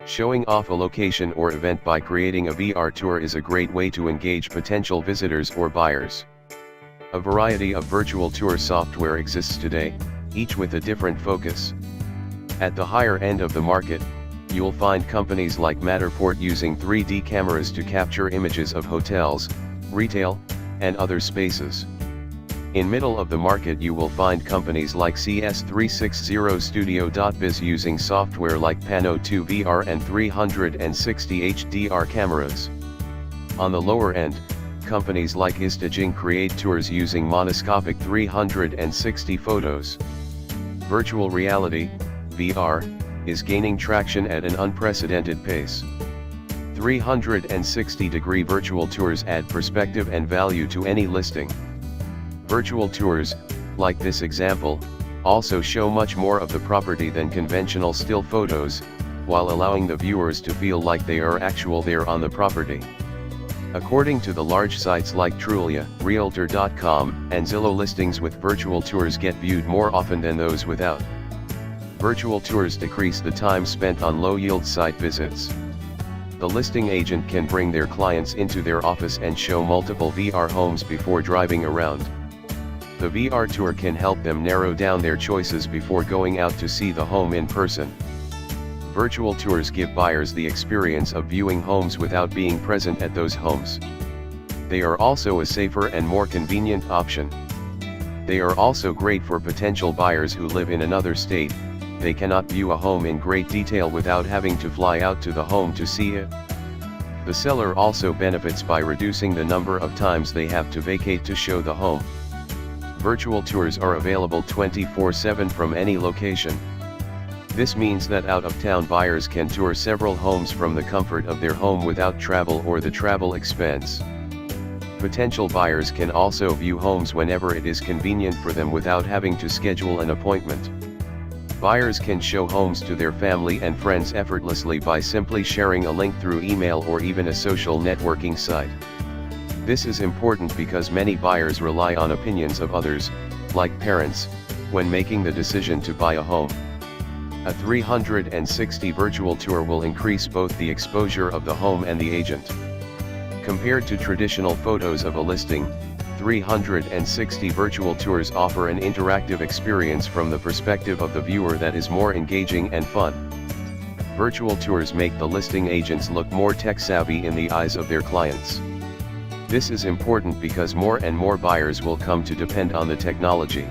Showing off a location or event by creating a VR tour is a great way to engage potential visitors or buyers. A variety of virtual tour software exists today, each with a different focus. At the higher end of the market, you'll find companies like Matterport using 3D cameras to capture images of hotels, retail, and other spaces. In middle of the market you will find companies like CS360 Studio.biz using software like Pano 2 VR and 360 HDR cameras. On the lower end, companies like Istaging create tours using monoscopic 360 photos. Virtual reality, VR, is gaining traction at an unprecedented pace. 360-degree virtual tours add perspective and value to any listing. Virtual tours, like this example, also show much more of the property than conventional still photos, while allowing the viewers to feel like they are there on the property. According to the large sites like Trulia, Realtor.com, and Zillow, listings with virtual tours get viewed more often than those without. Virtual tours decrease the time spent on low-yield site visits. The listing agent can bring their clients into their office and show multiple VR homes before driving around. The VR tour can help them narrow down their choices before going out to see the home in person. Virtual tours give buyers the experience of viewing homes without being present at those homes. They are also a safer and more convenient option. They are also great for potential buyers who live in another state. They cannot view a home in great detail without having to fly out to the home to see it. The seller also benefits by reducing the number of times they have to vacate to show the home. Virtual tours are available 24/7 from any location. This means that out-of-town buyers can tour several homes from the comfort of their home without travel or the travel expense. Potential buyers can also view homes whenever it is convenient for them without having to schedule an appointment. Buyers can show homes to their family and friends effortlessly by simply sharing a link through email or even a social networking site. This is important because many buyers rely on opinions of others, like parents, when making the decision to buy a home. A 360 virtual tour will increase both the exposure of the home and the agent. Compared to traditional photos of a listing, 360 virtual tours offer an interactive experience from the perspective of the viewer that is more engaging and fun. Virtual tours make the listing agents look more tech-savvy in the eyes of their clients. This is important because more and more buyers will come to depend on the technology.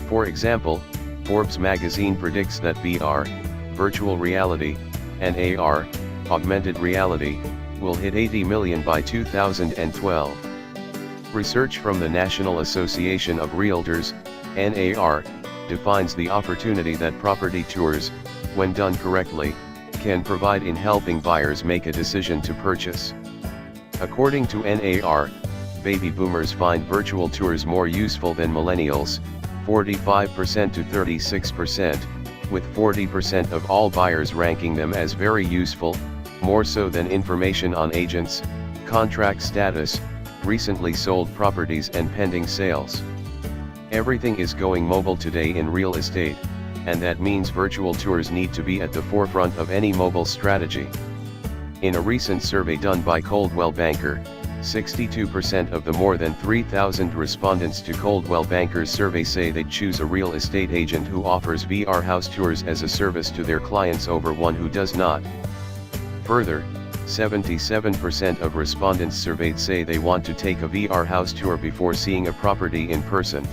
For example, Forbes magazine predicts that VR, virtual reality, and AR, augmented reality, will hit 80 million by 2012. Research from the National Association of Realtors, NAR, defines the opportunity that property tours, when done correctly, can provide in helping buyers make a decision to purchase. According to NAR, baby boomers find virtual tours more useful than millennials, 45% to 36%, with 40% of all buyers ranking them as very useful, more so than information on agents, contract status, recently sold properties and pending sales. Everything is going mobile today in real estate, and that means virtual tours need to be at the forefront of any mobile strategy. In a recent survey done by Coldwell Banker, 62% of the more than 3,000 respondents to Coldwell Banker's survey say they'd choose a real estate agent who offers VR house tours as a service to their clients over one who does not. Further, 77% of respondents surveyed say they want to take a VR house tour before seeing a property in person.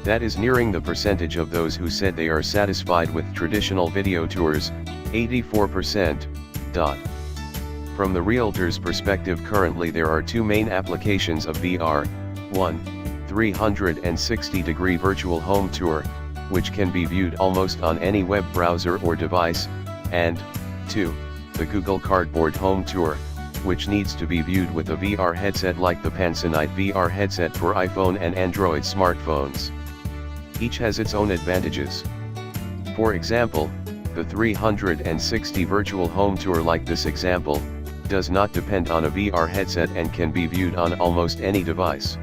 That is nearing the percentage of those who said they are satisfied with traditional video tours, 84%. From the realtor's perspective, currently there are two main applications of VR. 1. 360-degree virtual home tour, which can be viewed almost on any web browser or device, and 2. The Google Cardboard Home Tour, which needs to be viewed with a VR headset like the Panasonic VR headset for iPhone and Android smartphones. Each has its own advantages. For example, the 360 virtual home tour, like this example, does not depend on a VR headset and can be viewed on almost any device.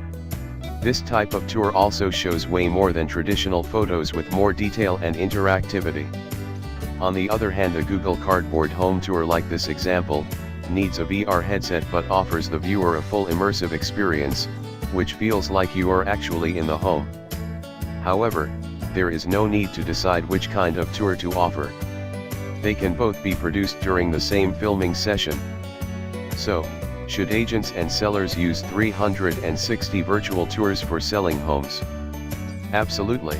This type of tour also shows way more than traditional photos with more detail and interactivity. On the other hand, a Google Cardboard home tour like this example, needs a VR headset but offers the viewer a full immersive experience, which feels like you are actually in the home. However, there is no need to decide which kind of tour to offer. They can both be produced during the same filming session. So, should agents and sellers use 360 virtual tours for selling homes? Absolutely.